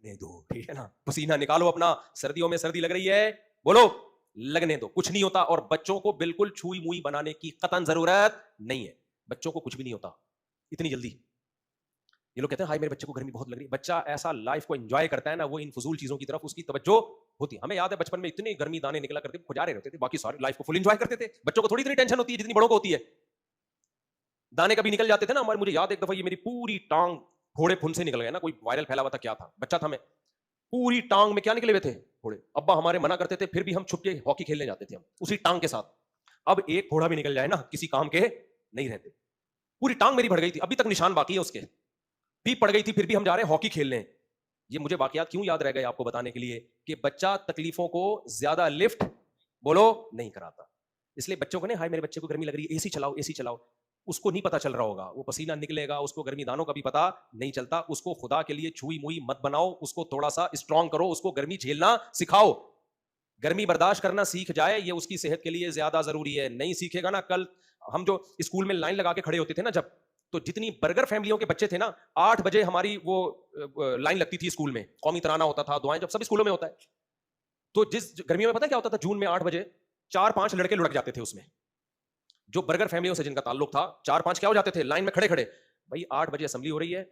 लगने दो, ठीक है ना, पसीना निकालो अपना, सर्दियों में सर्दी लग रही है, बोलो लगने दो, कुछ नहीं होता। और बच्चों को बिल्कुल छुई मुई बनाने की कतन जरूरत नहीं है, बच्चों को कुछ भी नहीं होता इतनी जल्दी। ये लोग कहते हैं हाय मेरे बच्चे को गर्मी बहुत लग रही है, बच्चा ऐसा लाइफ को एंजॉय करता है ना, वो इन फजूल चीजों की तरफ उसकी तवज्जो होती है। हमें याद है बचपन में इतनी गर्मी दाने निकला करते, खुजारे रहते थे, बाकी सारी लाइफ को फुल एंजॉय करते थे। बच्चों को थोड़ी इतनी टेंशन होती है जितनी बड़ों को होती है। दाने कभी निकल जाते थे ना हमारे, मुझे याद एक दफा ये मेरी पूरी टांग फोड़े फुन से निकल गए ना, कोई वायरल फैला हुआ था क्या था, बच्चा था मैं, पूरी टांग में क्या निकले हुए थे फोड़े। अब्बा हमारे मना करते थे, फिर भी हम छुप के हॉकी खेलने जाते थे हम उसी टांग के साथ। अब एक फोड़ा भी निकल जाए ना किसी काम के नहीं रहते। पूरी टांग मेरी बढ़ गई थी, अभी तक निशान बाकी है उसके, पीप पड़ गई थी, फिर भी हम जा रहे हैं हॉकी खेलने। ये मुझे वाकयात क्यों याद रह गए आपको बताने के लिए कि बच्चा तकलीफों को ज्यादा लिफ्ट बोलो नहीं कराता। इसलिए बच्चों को नहीं हाय मेरे बच्चे को गर्मी लग रही है एसी चलाओ एसी चलाओ, उसको नहीं पता चल रहा होगा, वो पसीना निकलेगा, उसको गर्मी दानों का भी पता नहीं चलता। उसको खुदा के लिए छुई मुई मत बनाओ, उसको थोड़ा सा स्ट्रांग करो, उसको गर्मी झेलना सिखाओ। गर्मी बर्दाश्त करना सीख जाए, ये उसकी सेहत के लिए ज्यादा जरूरी है। नहीं सीखेगा ना, कल हम जो स्कूल में लाइन लगा के खड़े होते थे ना जब, तो जितनी बर्गर फैमिलियों के बच्चे थे ना, 8 बजे हमारी वो लाइन लगती थी स्कूल में, कौमी तराना होता था, दुआएं, जब सब स्कूलों में होता है। तो जिस गर्मियों में पता क्या होता था, जून में 8 बजे 4-5 लड़के लुढ़क जाते थे उसमें, जो बर्गर फैमिलियों से जिनका ताल्लुक था, 4-5 क्या हो जाते थे लाइन में खड़े खड़े। भाई 8 बजे असेंबली हो रही है,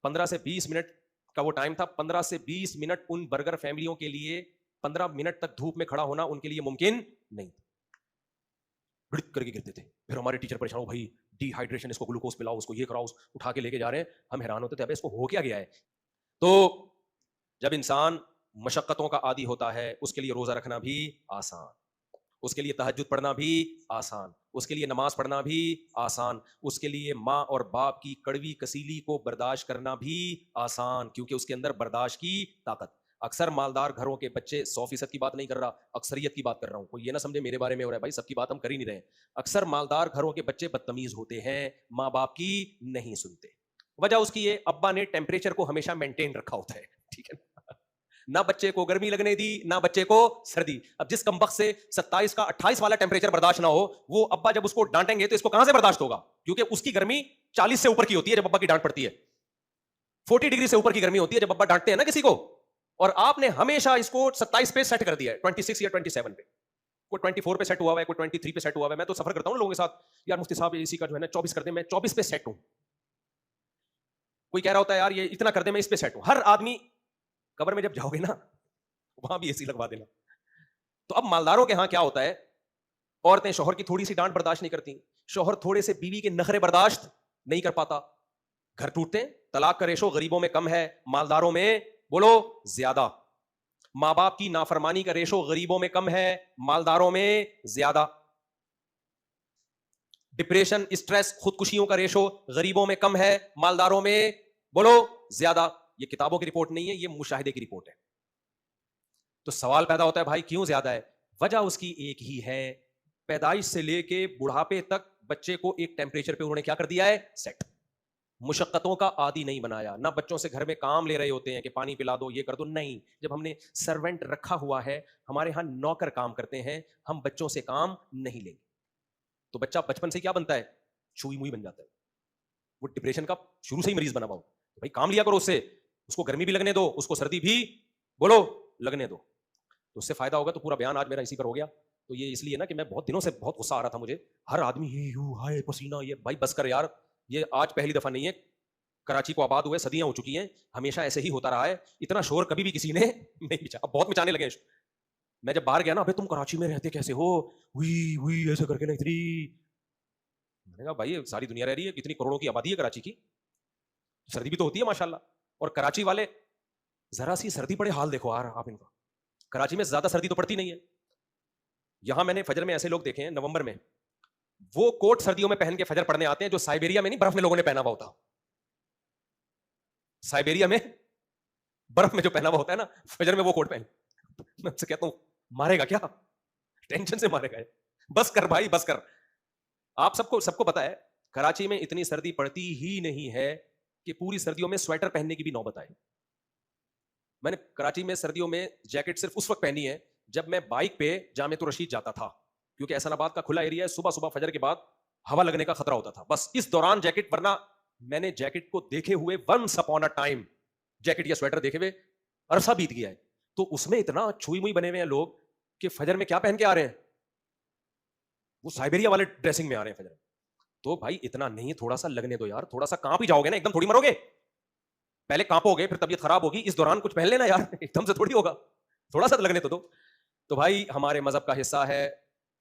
15 से 20 मिनट का वो टाइम था, 15 से 20 मिनट उन बर्गर फैमिलियों के लिए, 15 मिनट तक धूप में खड़ा होना उनके लिए मुमकिन नहीं था। भिड़क करके गिरते थे, फिर हमारे टीचर परेशान हो, भाई डिहाइड्रेशन, इसको ग्लूकोज पिलाओ, उसको ये कराओ, उठा के लेके जा रहे हैं। हम हैरान होते थे अबे इसको हो क्या गया है। तो जब इंसान मशक्कतों का आदी होता है, उसके लिए रोजा रखना भी आसान, उसके लिए तहज्जुद पढ़ना भी आसान, उसके लिए नमाज पढ़ना भी आसान, उसके लिए माँ और बाप की कड़वी कसीली को बर्दाश्त करना भी आसान, क्योंकि उसके अंदर बर्दाश्त की ताकत। अक्सर मालदार घरों के बच्चे, 100% की बात नहीं कर रहा, अक्सरियत की बात कर रहा हूं, कोई ये ना समझे मेरे बारे में हो रहा है, भाई सबकी बात हम कर ही नहीं रहे। अक्सर मालदार घरों के बच्चे बदतमीज होते हैं, माँ बाप की नहीं सुनते। वजह उसकी ये, अब्बा ने टेम्परेचर को हमेशा मेंटेन रखा होता है, ठीक है ना, बच्चे को गर्मी लगने दी ना बच्चे को सर्दी। अब जिस कमबख्त से 27 का 28 वाला टेम्परेचर बर्दाश्त ना हो, वो अब्बा जब उसको डांटेंगे तो इसको कहां से बर्दाश्त होगा, क्योंकि उसकी गर्मी 40 से ऊपर की होती है जब अब्बा की डांट पड़ती है, 40 डिग्री से ऊपर की गर्मी होती है जब अब्बा डांटते हैं ना किसी को। और आपने हमेशा इसको 27 पे सेट कर दिया है, 26 या 27 पे, कोई 24 पे सेट हुआ है, कोई 23 पे सेट हुआ है। मैं तो सफर करता हूं लोगों के साथ, यार मुफ्ती साहब एसी का जो है ना 24 कर दे, मैं 24 पे सेट हूं। कोई कह रहा होता है यार ये इतना कर दे, मैं इस पे सेट हूं। हर आदमी, कब्र में जब जाओगे ना वहां भी एसी लगवा देना। तो अब मालदारों के यहां क्या होता है, औरतें शौहर की थोड़ी सी डांट बर्दाश्त नहीं करती, शौहर थोड़े से बीवी के नखरे बर्दाश्त नहीं कर पाता, घर टूटते हैं। तलाक का रेशो गरीबों में कम है, मालदारों में बोलो ज्यादा। मां बाप की नाफरमानी का रेशो गरीबों में कम है, मालदारों में ज्यादा। डिप्रेशन, स्ट्रेस, खुदकुशियों का रेशो गरीबों में कम है, मालदारों में बोलो ज्यादा। ये किताबों की रिपोर्ट नहीं है, ये मुशाहिदे की रिपोर्ट है। तो सवाल पैदा होता है भाई क्यों ज्यादा है। वजह उसकी एक ही है, पैदाइश से लेके बुढ़ापे तक बच्चे को एक टेम्परेचर पे उन्होंने क्या कर दिया है, सेट। मुशक्कतों का आदी नहीं बनाया। ना बच्चों से घर में काम ले रहे होते हैं कि पानी पिला दो, ये कर दो, नहीं। जब हमने सर्वेंट रखा हुआ है, हमारे यहां नौकर काम करते हैं, हम बच्चों से काम नहीं लेंगे। तो बच्चा बचपन से क्या बनता है, छुई मुई बन जाता है। वो डिप्रेशन का शुरू से ही मरीज बना हुआ। तो भाई काम लिया करो उससे, उसको गर्मी भी लगने दो, उसको सर्दी भी बोलो लगने दो, तो उससे फायदा होगा। तो पूरा बयान आज मेरा इसी पर हो गया। तो ये इसलिए ना कि मैं बहुत दिनों से बहुत गुस्सा आ रहा था मुझे, हर आदमी ही यू हाय पसीना, ये भाई बस कर यार, ये आज पहली दफा नहीं है, कराची को आबाद हुए सदियां हो चुकी हैं, हमेशा ऐसे ही होता रहा है। इतना शोर कभी भी किसी ने नहीं मचा, अब बहुत मचाने लगे। मैं जब बाहर गया ना, अबे तुम कराची में रहते कैसे हो, हुई हुई ऐसे करके ना इतनी, मैंने कहा भाई सारी दुनिया रह रही है, इतनी करोड़ों की आबादी है कराची की, सर्दी भी तो होती है माशाल्लाह। और कराची वाले, जरा सी सर्दी पड़े हाल देखो यार आप इनका, कराची में ज्यादा सर्दी तो पड़ती नहीं है। यहां मैंने फजर में ऐसे लोग देखे हैं नवंबर में, वो कोट सर्दियों में पहन के फजर पढ़ने आते हैं जो साइबेरिया में नहीं, बर्फ में लोगों ने पहना हुआ होता। साइबेरिया में बर्फ में जो पहना हुआ होता है ना, फजर में वो कोट पहन, मैं उससे कहता हूं मारेगा क्या, टेंशन से मारेगा है। बस कर भाई बस कर। आप सबको सबको पता है कराची में इतनी सर्दी पड़ती ही नहीं है कि पूरी सर्दियों में स्वेटर पहनने की भी नौबत आए। मैंने कराची में सर्दियों में जैकेट सिर्फ उस वक्त पहनी है जब मैं बाइक पे जामे रशीद जाता था, क्योंकि एहसानाबाद का खुला एरिया है, सुबह सुबह फजर के बाद हवा लगने का खतरा होता था, बस इस दौरान जैकेट, वरना मैंने जैकेट को देखे हुए once upon a time, jacket या स्वेटर देखे हुए عرصہ بیت گیا ہے, تو اس میں اتنا چھوئی موئی بنے ہوئے ہیں لوگ کہ فجر میں کیا پہن کے آ رہے ہیں, وہ سائبیریا والے ڈریسنگ میں آ رہے ہیں فجر میں. تو بھائی اتنا نہیں, تھوڑا سا لگنے دو یار, تھوڑا سا کانپ ہی جاؤ گے نا, ایک دم تھوڑی مرو گے, پہلے کانپو گے پھر طبیعت خراب ہوگی, اس دوران کچھ پہن لینا یار, ایک دم سے تھوڑی ہوگا, تھوڑا سا لگنے تو دو. تو بھائی ہمارے مذہب کا حصہ ہے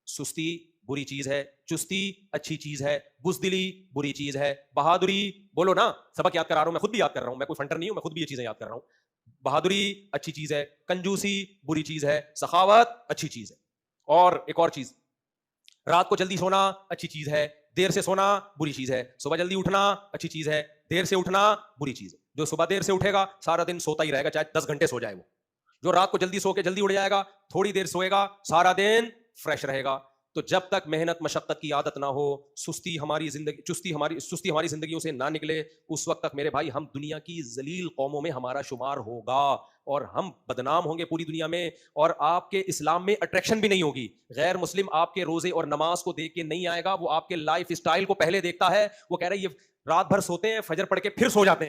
سستی بری چیز ہے, چستی اچھی چیز ہے, بزدلی بری چیز ہے, بہادری, بولو نا, سبق یاد کرا رہا ہوں, میں خود بھی یاد کر رہا ہوں, میں کوئی فنٹر نہیں ہوں, میں خود بھی یہ چیزیں یاد کر رہا ہوں. بہادری اچھی چیز ہے, کنجوسی بری چیز ہے, سخاوت اچھی چیز ہے. اور ایک اور چیز, رات کو جلدی سونا اچھی چیز ہے, دیر سے سونا بری چیز ہے, صبح جلدی اٹھنا اچھی چیز ہے, دیر سے اٹھنا بری چیز ہے. جو صبح دیر سے اٹھے گا سارا دن سوتا ہی رہے گا, چاہے 10 گھنٹے سو جائے وہ. جو رات کو جلدی سو کے جلدی اٹھ جائے گا, تھوڑی دیر سوئے گا, سارا دن فریش رہے گا. تو جب تک محنت مشقت کی عادت نہ ہو, سستی ہماری زندگیوں سے نہ نکلے, اس وقت تک میرے بھائی ہم دنیا کی ذلیل قوموں میں ہمارا شمار ہوگا, اور ہم بدنام ہوں گے پوری دنیا میں, اور آپ کے اسلام میں اٹریکشن بھی نہیں ہوگی. غیر مسلم آپ کے روزے اور نماز کو دیکھ کے نہیں آئے گا, وہ آپ کے لائف اسٹائل کو پہلے دیکھتا ہے. وہ کہہ رہا ہے یہ رات بھر سوتے ہیں, فجر پڑھ کے پھر سو جاتے